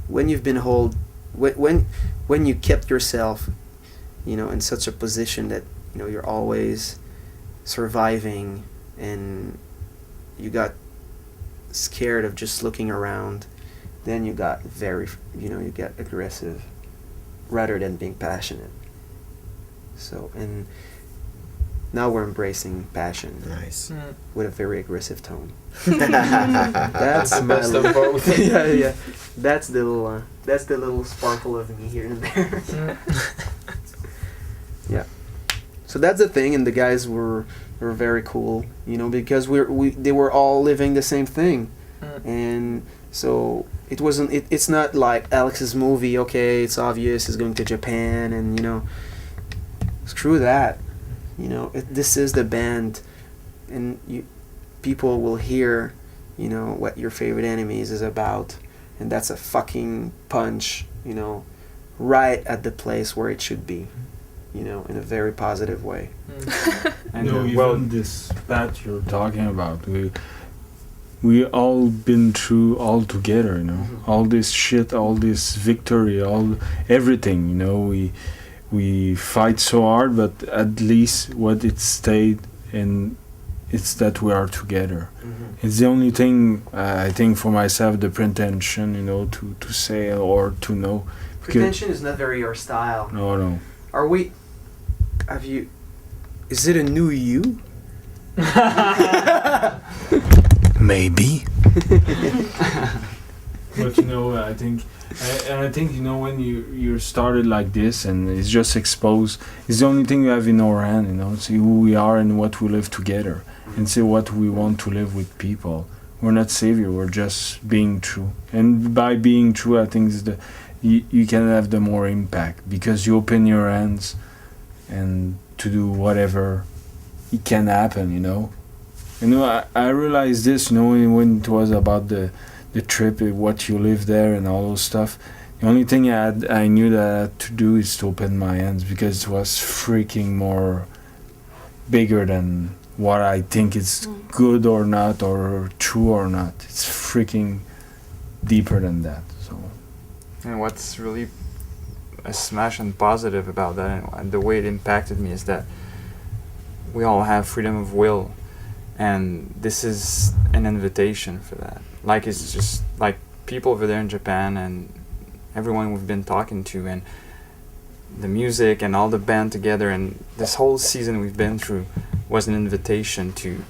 When you've been when you kept yourself, in such a position that you're always surviving, and you got scared of just looking around, then you got you get aggressive rather than being passionate. So, and now we're embracing passion. Nice. With a very aggressive tone. That's the best of both. yeah. That's the little sparkle of me here and there. Yeah. So that's the thing, and the guys were very cool, because they were all living the same thing, and so it's not like Alex's movie. Okay, it's obvious he's going to Japan, and screw that. This is the band, and people will hear, what your favorite enemies is about, and that's a fucking punch, right at the place where it should be, in a very positive way. And even this path you're talking about, we all been through all together, all this shit, all this victory, everything, we fight so hard, but at least what it stayed, and it's that we are together. It's the only thing, I think, for myself, the pretension, to say or to know. Pretension is not very your style. No. Is it a new you? Maybe. But I think when you started like this and it's just exposed, it's the only thing you have in our hand, see who we are and what we live together, and see what we want to live with people. We're not savior, we're just being true. And by being true, I think you can have the more impact, because you open your hands and to do whatever it can happen, I realized this, when it was about the trip, what you live there and all those stuff. The only thing I knew that I had to do is to open my hands, because it was freaking more bigger than what I think is good or not, or true or not. It's freaking deeper than that. So. And what's really a smash and positive about that, and the way it impacted me, is that we all have freedom of will, and this is an invitation for that. Like, it's just like people over there in Japan and everyone we've been talking to, and the music and all the band together, and this whole season we've been through was an invitation to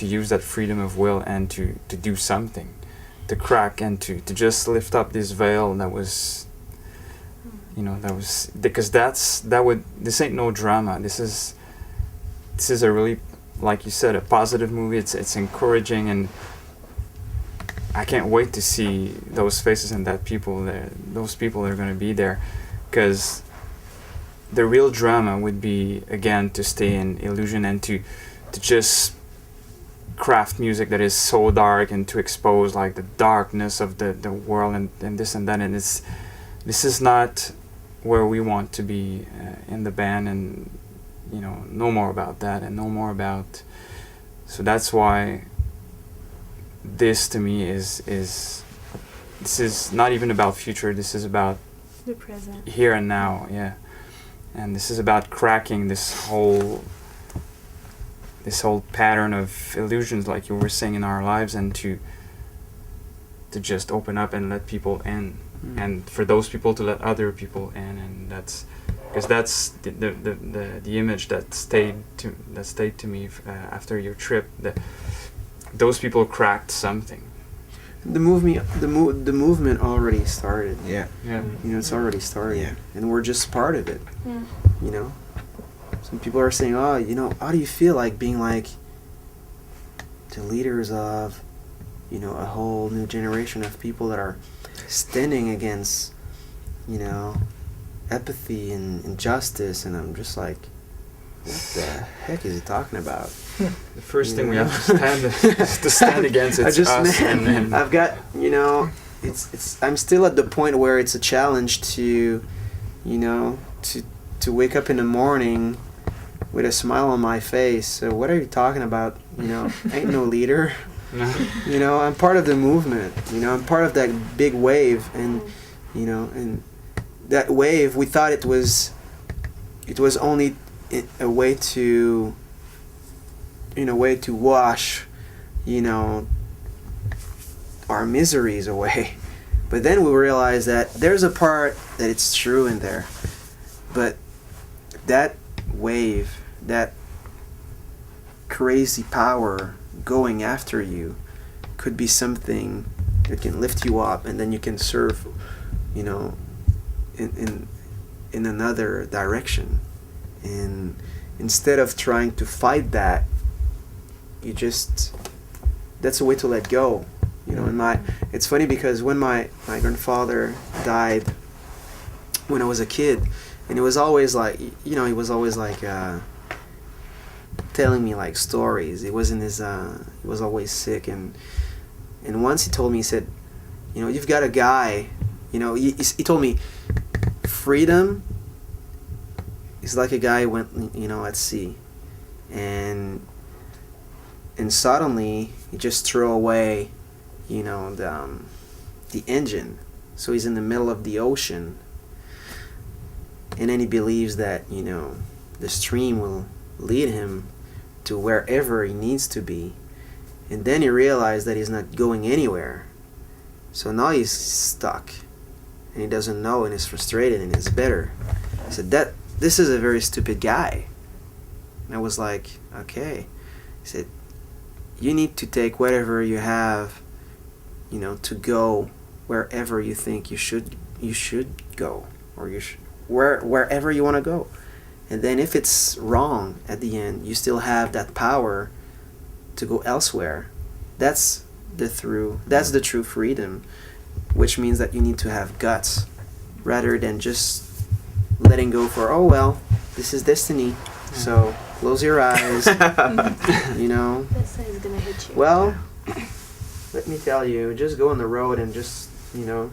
use that freedom of will and to do something, to crack, and to just lift up this veil that was, because this ain't no drama. This is a really, like you said, a positive movie. It's encouraging, and I can't wait to see those faces and those people that are going to be there, because the real drama would be, again, to stay in illusion and to just craft music that is so dark, and to expose like the darkness of the world and this and that, and this is not where we want to be in the band, and no more about that, and no more about. So that's why this to me is this is not even about future. This is about the present, here and now. Yeah, and this is about cracking this whole pattern of illusions, like you were saying, in our lives, and to just open up and let people in, and for those people to let other people in, and that's because that's the image that stayed to me after your trip. That those people cracked something. The movement already started. Yeah. It's already started. Yeah. And we're just part of it. Some people are saying, how do you feel like being like the leaders of, a whole new generation of people that are standing against, apathy and injustice? And I'm just like, what the heck is he talking about? The first thing we have to stand against it's us. And I've got, I'm still at the point where it's a challenge to wake up in the morning with a smile on my face. So what are you talking about? Ain't no leader. You know, I'm part of the movement. You know, I'm part of that big wave, and you know, and that wave, we thought it was only a way to, in a way, to wash, you know, our miseries away. But then we realized that there's a part that it's true in there, but that wave, that crazy power going after you, could be something that can lift you up, and then you can surf, you know, in another direction. And instead of trying to fight that, you just, that's a way to let go. You know, and it's funny because when my grandfather died when I was a kid, and it was always like, you know, he was always like telling me like stories. It was in his he was always sick, and once he told me, he said, you know, you've got a guy, you know, he told me, freedom is like a guy went, you know, at sea, and suddenly he just threw away, you know, the engine, so he's in the middle of the ocean, and then he believes that, you know, the stream will lead him to wherever he needs to be, and then he realized that he's not going anywhere, so now he's stuck, and he doesn't know, and he's frustrated, and he's bitter. He said, this is a very stupid guy. And I was like, okay. He said, you need to take whatever you have, you know, to go wherever you think you should go, or wherever you want to go. And then if it's wrong at the end, you still have that power to go elsewhere. That's the true freedom, which means that you need to have guts rather than just letting go for, oh well, this is destiny, so close your eyes. You know, Destiny's gonna hit you. well, let me tell you, just go on the road and just, you know,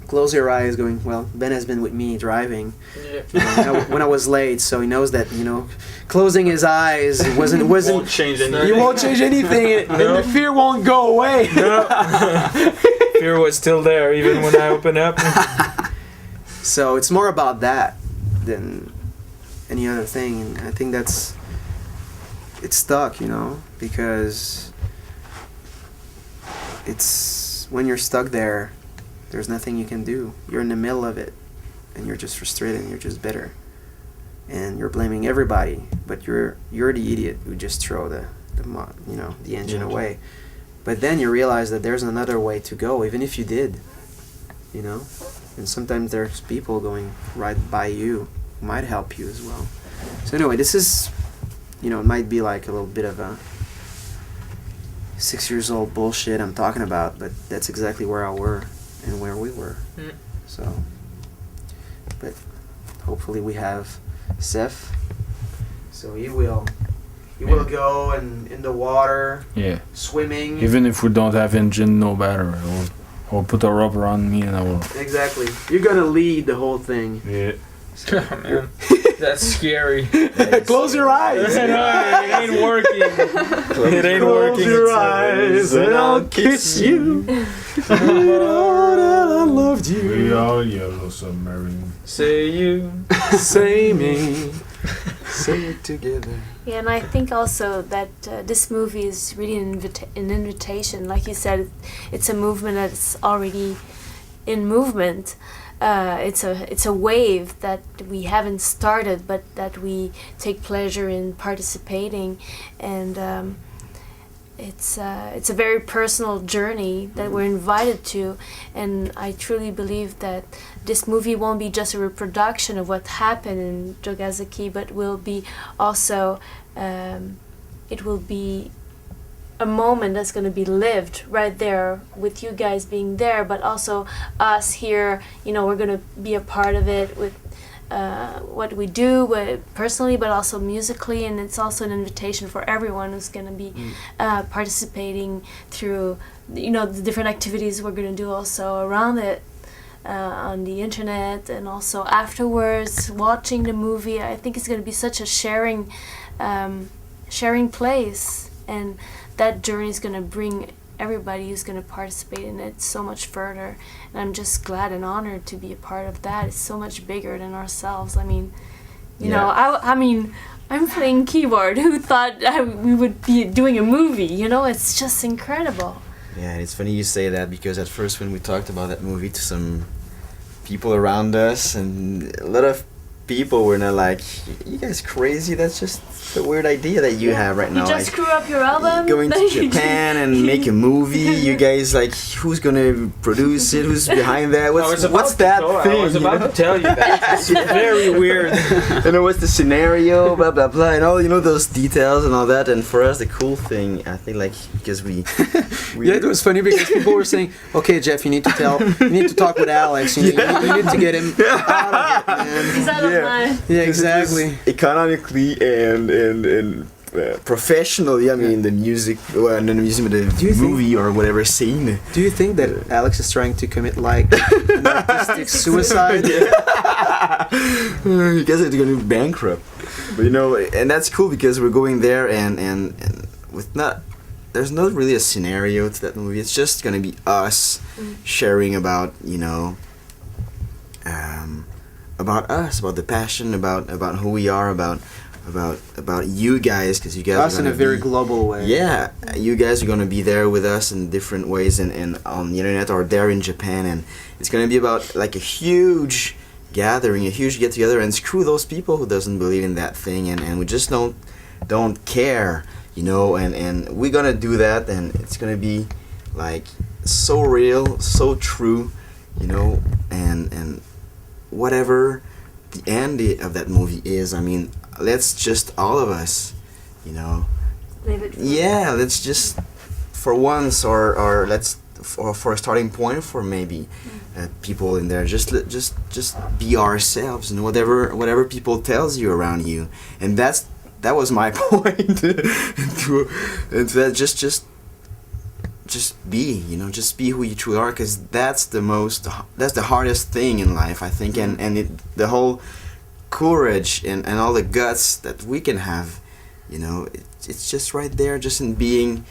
close your eyes going, well, Ben has been with me driving, you know, when I was late, so he knows that, you know, closing his eyes wasn't Won't change anything. you won't change anything, and the fear won't go away. Fear was still there even when I opened up. So it's more about that than any other thing, and I think it's stuck, you know, because it's when you're stuck there, there's nothing you can do. You're in the middle of it, and you're just frustrated, and you're just bitter, and you're blaming everybody, but you're the idiot who just throw the engine away. But then you realize that there's another way to go, even if you did, you know. And sometimes there's people going right by you who might help you as well. So anyway, this is, you know, it might be like a little bit of a 6 years old bullshit I'm talking about, but that's exactly where I were and where we were. So, but hopefully we have Seth, so he will go in the water, swimming. Even if we don't have engine, no matter. I'll put a rope around me and I will. Exactly. You're gonna lead the whole thing. Yeah. Oh, man. That's scary. Close your eyes. It ain't working. It ain't working. Close your eyes and I'll kiss you. You know that I loved you. We are yellow submarine. Say you. Say me. Say it together. Yeah, and I think also that this movie is really an invitation. Like you said, it's a movement that's already in movement. It's a wave that we haven't started, but that we take pleasure in participating, and it's a very personal journey that we're invited to. And I truly believe that this movie won't be just a reproduction of what happened in Jogasaki, but will be also it will be a moment that's going to be lived right there with you guys being there, but also us here. You know, we're going to be a part of it with what we do personally, but also musically, and it's also an invitation for everyone who's going to be participating through, you know, the different activities we're going to do also around it on the internet, and also afterwards watching the movie. I think it's going to be such a sharing place. and that journey is going to bring everybody who's going to participate in it so much further, and I'm just glad and honored to be a part of that. It's so much bigger than ourselves. I mean, you know, I mean, I'm playing keyboard. Who thought we would be doing a movie? You know, it's just incredible. Yeah, and it's funny you say that, because at first when we talked about that movie to some people around us, and a lot of people were not like, you guys crazy, that's just a weird idea that you have right now. You just like, screw up your album. going to Japan and make a movie, you guys, like, who's gonna produce it, who's behind that, what's that thing? I was about to tell you that. It's very weird. You know, what's the scenario, blah blah blah, and all, you know, those details and all that. And for us, the cool thing, I think, like, because we yeah, it was funny because people were saying, okay, Jeff, you need to talk with Alex, you need to get him out of it, man. He's out of line. Yeah, exactly. Economically and professionally, I mean, the music, well, the movie or whatever scene. Do you think that Alex is trying to commit like an artistic suicide? You guys are going to be bankrupt. But you know, and that's cool because we're going there and with there's not really a scenario to that movie. It's just going to be us sharing about, you know, about us, about the passion, about who we are, about you guys, because you guys us are in a very global way. Yeah, you guys are gonna be there with us in different ways, and on the internet or there in Japan, and it's gonna be about like a huge gathering, a huge get together, and screw those people who doesn't believe in that thing, and we just don't care, you know, and we're gonna do that, and it's gonna be like so real, so true, you know, and whatever the end of that movie is, I mean, let's just all of us, you know, Leave it. yeah, let's just for once, or let's for a starting point for maybe people in there, just be ourselves, and whatever people tells you around you, and that was my point. and to that, just be, you know, just be who you truly are, because that's the hardest thing in life, I think, and the whole courage and all the guts that we can have, you know, it's just right there, just in being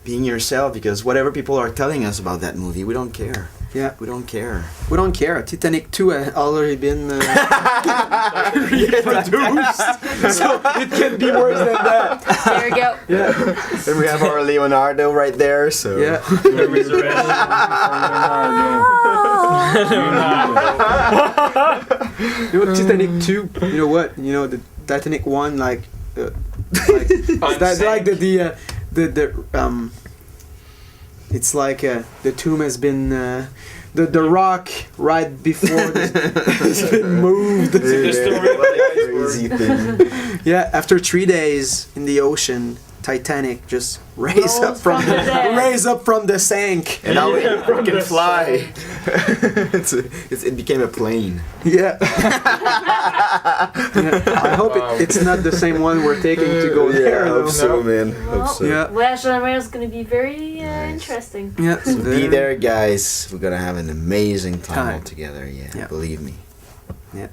yourself, because whatever people are telling us about that movie, we don't care. Yeah, we don't care. We don't care. Titanic 2 has already been reproduced, so it can be worse than that. There we go. Yeah, and we have our Leonardo right there, so yeah. You know, Titanic 2, you know what? You know, the Titanic 1, like that's like the it's like the tomb has been the rock right before it's been moved. Crazy thing. Yeah, after 3 days in the ocean, Titanic just raised up from the sink. And now it can fly. It became a plane. Yeah. I hope it's not the same one we're taking to go there. I hope so, man. Well, Hope so. Yeah. Voyage A La Mer is going to be very interesting. Yeah. So be there, guys. We're gonna have an amazing time all Time. together. Yeah. Believe me. Yeah.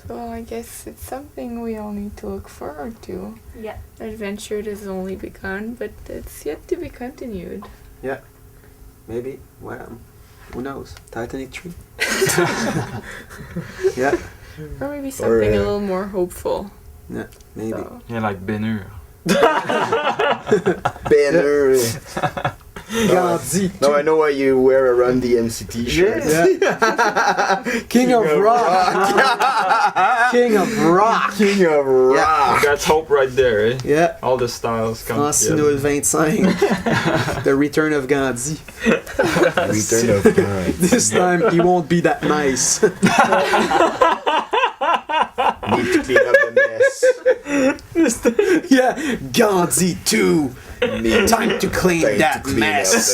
So I guess it's something we all need to look forward to. Yeah. Adventure has only begun, but it's yet to be continued. Yeah. Maybe. Well, who knows? Titanic 3. Yeah. Or maybe something Or, a little more hopeful. Yeah. Maybe. So. Yeah, like Benur. Banner. Gandhi. Now I know why you wear a Run DMC t-shirt. Yeah. King of rock. King of rock. King of rock. That's hope right there, eh? Yeah. All the styles come Francino together. 25. The return of Gandhi. Return of God. This time he won't be that nice. Need to clean up the mess. Yeah. Gandhi 2. Time to clean that mess.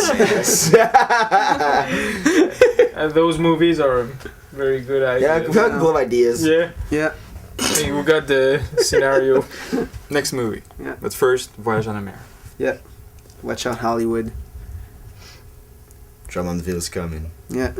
And those movies are very good Yeah, ideas. we have cool ideas. Yeah. Yeah. Hey, we got the scenario. Next movie. Yeah. But first, Voyage A La Mer. Yeah. Watch out, Hollywood. Drummondville's coming. Yeah.